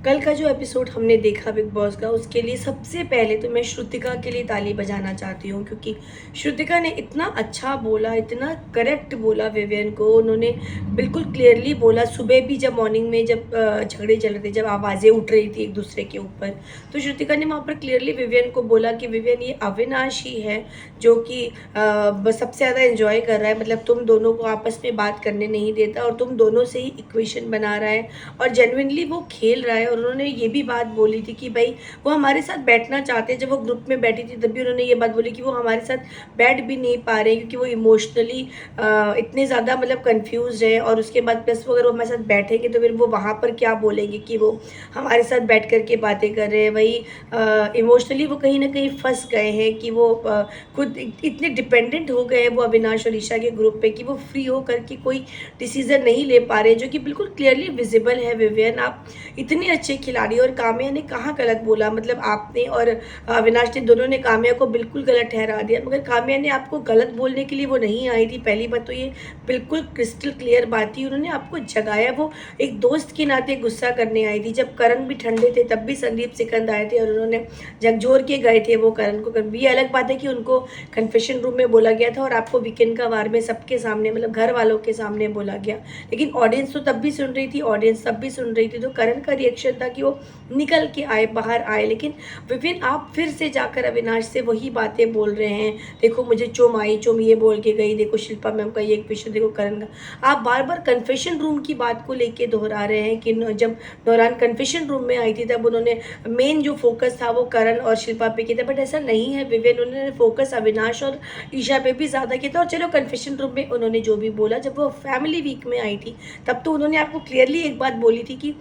कल का जो एपिसोड हमने देखा बिग बॉस का, उसके लिए सबसे पहले तो मैं श्रुतिका के लिए ताली बजाना चाहती हूँ, क्योंकि श्रुतिका ने इतना अच्छा बोला, इतना करेक्ट बोला विवियन को। उन्होंने बिल्कुल क्लियरली बोला। सुबह भी जब मॉर्निंग में जब झगड़े चल रहे थे, जब आवाज़ें उठ रही थी एक दूसरे के ऊपर, तो श्रुतिका ने वहाँ पर क्लियरली विवियन को बोला कि विवियन, ये अविनाश ही है जो कि सबसे ज़्यादा इन्जॉय कर रहा है, मतलब तुम दोनों को आपस में बात करने नहीं देता और तुम दोनों से ही इक्वेशन बना रहा है और जेन्युइनली वो खेल रहा है। और उन्होंने ये भी बात बोली थी कि भाई वो हमारे साथ बैठना चाहते हैं। जब वो ग्रुप में बैठी थी तब भी उन्होंने ये बात बोली कि वो हमारे साथ बैठ भी नहीं पा रहे क्योंकि वो इमोशनली इतने ज़्यादा मतलब कन्फ्यूज है। और उसके बाद प्लस वो अगर वो हमारे साथ बैठेंगे तो फिर वो वहाँ पर क्या बोलेंगे कि वो हमारे साथ बैठ कर के बातें कर रहे हैं। वही इमोशनली वो कहीं ना कहीं फंस गए हैं कि वो खुद इतने डिपेंडेंट हो गए हैं वो अविनाश और ईशा के ग्रुप पे कि वो फ्री हो करके कोई डिसीजन नहीं ले पा रहे, जो कि बिल्कुल क्लियरली विजिबल है। विवियन, आप इतने अच्छे खिलाड़ी, और काम्या ने कहाँ गलत बोला? मतलब आपने और अविनाश ने दोनों ने काम्या को बिल्कुल गलत ठहरा दिया, मगर काम्या ने आपको गलत बोलने के लिए वो नहीं आई थी। पहली बात तो ये बिल्कुल क्रिस्टल क्लियर बात थी। उन्होंने आपको जगाया, वो एक दोस्त के नाते गुस्सा करने आई थी। जब करण भी ठंडे थे तब भी संदीप सिकंद आए थे और उन्होंने झकझोर के गए थे वो करण को। ये अलग बात है कि उनको कन्फेशन रूम में बोला गया था और आपको वीकेंड का वार में सबके सामने, मतलब घर वालों के सामने बोला गया, लेकिन ऑडियंस तो तब भी सुन रही थी, ऑडियंस तब भी सुन रही थी। तो करण का रिएक्शन था कि वो निकल के आए, बाहर आए। लेकिन विपिन, आप फिर से जाकर अविनाश से वही बातें बोल रहे हैं। देखो मुझे चुम आई, चुम ये बोल के गई, देखो शिल्पा मैम का ये एक क्वेश्चन, देखो करण का। आप बार बार कन्फेशन रूम की बात को लेके दोहरा रहे हैं कि जब नौरान कन्फेशन रूम में आई थी तब उन्होंने मेन जो फोकस था वो करण और शिल्पा पे किया था, बट ऐसा नहीं है विवियन। उन्होंने फोकस अविनाश और ईशा पे भी ज़्यादा किया था। और चलो कन्फेशन रूम में उन्होंने जो भी बोला, जब वो फैमिली वीक में आई थी तब तो उन्होंने आपको क्लियरली एक बात बोली थी कि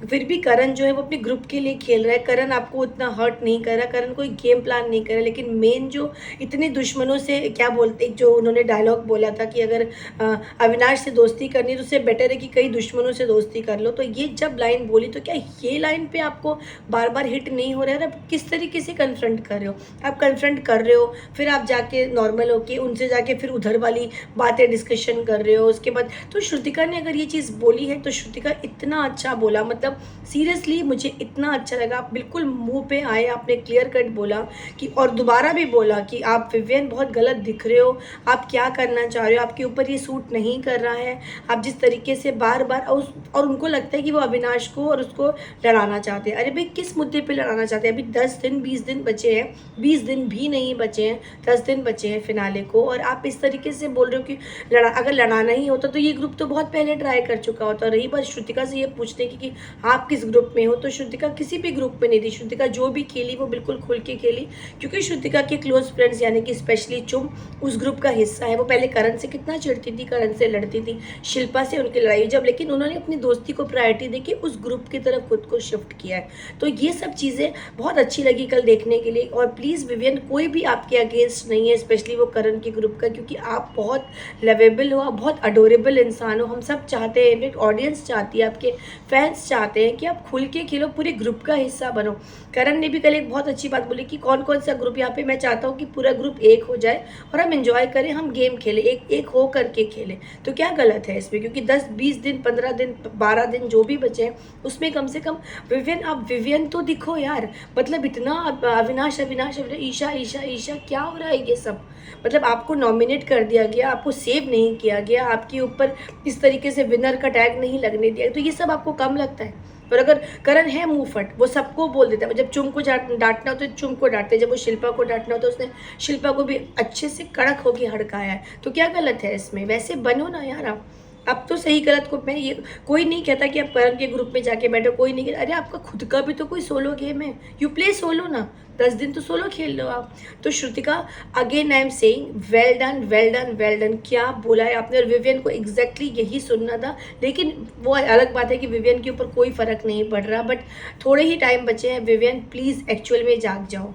फिर भी करण जो है वो अपने ग्रुप के लिए खेल रहा है, करण आपको उतना हर्ट नहीं कर रहा, करण कोई गेम प्लान नहीं कर रहा। लेकिन मेन जो इतने दुश्मनों से क्या बोलते, जो उन्होंने डायलॉग बोला था कि अगर अविनाश से दोस्ती करनी तो उससे बेटर है कि कई दुश्मनों से दोस्ती कर लो। तो ये जब लाइन बोली तो क्या ये लाइन पे आपको बार बार हिट नहीं हो रहा है? आप किस तरीके से कन्फ्रंट कर रहे हो? आप कन्फ्रंट कर रहे हो, फिर आप जाके नॉर्मल होके उनसे जाके फिर उधर वाली बातें डिस्कशन कर रहे हो। उसके बाद तो श्रुतिका ने अगर ये चीज़ बोली है तो श्रुतिका इतना अच्छा बोला, मतलब सीरियसली मुझे इतना अच्छा लगा। आप बिल्कुल मुंह पे आए, आपने क्लियर कट बोला कि, और दोबारा भी बोला कि आप विवियन बहुत गलत दिख रहे हो, आप क्या करना चाह रहे हो, आपके ऊपर ये सूट नहीं कर रहा है। आप जिस तरीके से बार बार और उनको लगता है कि वो अविनाश को और उसको लड़ाना चाहते हैं। अरे भाई किस मुद्दे पे लड़ाना चाहते हैं? अभी 10 दिन 20 दिन बचे हैं, 20 दिन भी नहीं बचे हैं, 10 दिन बचे हैं फिनाले को, और आप इस तरीके से बोल रहे हो कि अगर लड़ाना ही होता तो ये ग्रुप तो बहुत पहले ट्राई कर चुका होता। रही बात श्रुतिका से ये पूछने की कि आप किस ग्रुप में हो, तो श्रुतिका किसी भी ग्रुप में नहीं थी। श्रुतिका जो भी खेली वो बिल्कुल खुल के खेली, क्योंकि श्रुतिका के क्लोज फ्रेंड्स यानी कि स्पेशली चुम उस ग्रुप का हिस्सा है। वो पहले करण से कितना चिढ़ती थी, करण से लड़ती थी, शिल्पा से उनकी लड़ाई जब, लेकिन उन्होंने अपनी दोस्ती को प्रायोरिटी देके उस ग्रुप की तरफ खुद को शिफ्ट किया है। तो ये सब चीज़ें बहुत अच्छी लगी कल देखने के लिए। और प्लीज़ विवियन, कोई भी आपके अगेंस्ट नहीं है, स्पेशली वो करण के ग्रुप का, क्योंकि आप बहुत लवेबल हो, आप बहुत अडोरेबल इंसान हो। हम सब चाहते हैं, इनफैक्ट ऑडियंस चाहती है, आपके फैंस चाहते हैं कि आप खुल के खेलो, पूरे ग्रुप का हिस्सा बनो। करण ने भी कल एक बहुत अच्छी बात बोली कि कौन कौन सा ग्रुप, यहाँ पे मैं चाहता हूँ कि पूरा ग्रुप एक हो जाए और हम एंजॉय करें, हम गेम खेलें, एक एक हो करके खेलें। तो क्या गलत है इसमें? क्योंकि 10 20 दिन 15 दिन 12 दिन जो भी बचे हैं उसमें कम से कम विवियन, आप विवियन तो दिखो यार। मतलब इतना अविनाश अविनाश अविनाश, ईशा ईशा ईशा, क्या हो रहा है ये सब? मतलब आपको नॉमिनेट कर दिया गया, आपको सेव नहीं किया गया, आपके ऊपर इस तरीके से विनर का टैग नहीं लगने दिया, तो ये सब आपको कम लगता है? और अगर करण है मुंह फट, वो सबको बोल देता है। जब चुम को डांटना हो तो चुम को डांटते, जब वो शिल्पा को डांटना हो तो उसने शिल्पा को भी अच्छे से कड़क होकर हड़काया है। तो क्या गलत है इसमें? वैसे बनो ना यार आप। अब तो सही गलत को मैं ये, कोई नहीं कहता कि आप करण के ग्रुप में जाके बैठो, कोई नहीं कहता। अरे आपका खुद का भी तो कोई सोलो गेम है, यू प्ले सोलो ना, 10 दिन तो सोलो खेल लो आप। तो Shrutika, again I am saying well done well done well done. क्या बोला है आपने? और विवियन को एग्जैक्टली यही सुनना था। लेकिन वो अलग बात है कि विवियन के ऊपर कोई फर्क नहीं पड़ रहा, बट थोड़े ही टाइम बचे हैं। विवियन प्लीज़ एक्चुअल में जाग जाओ।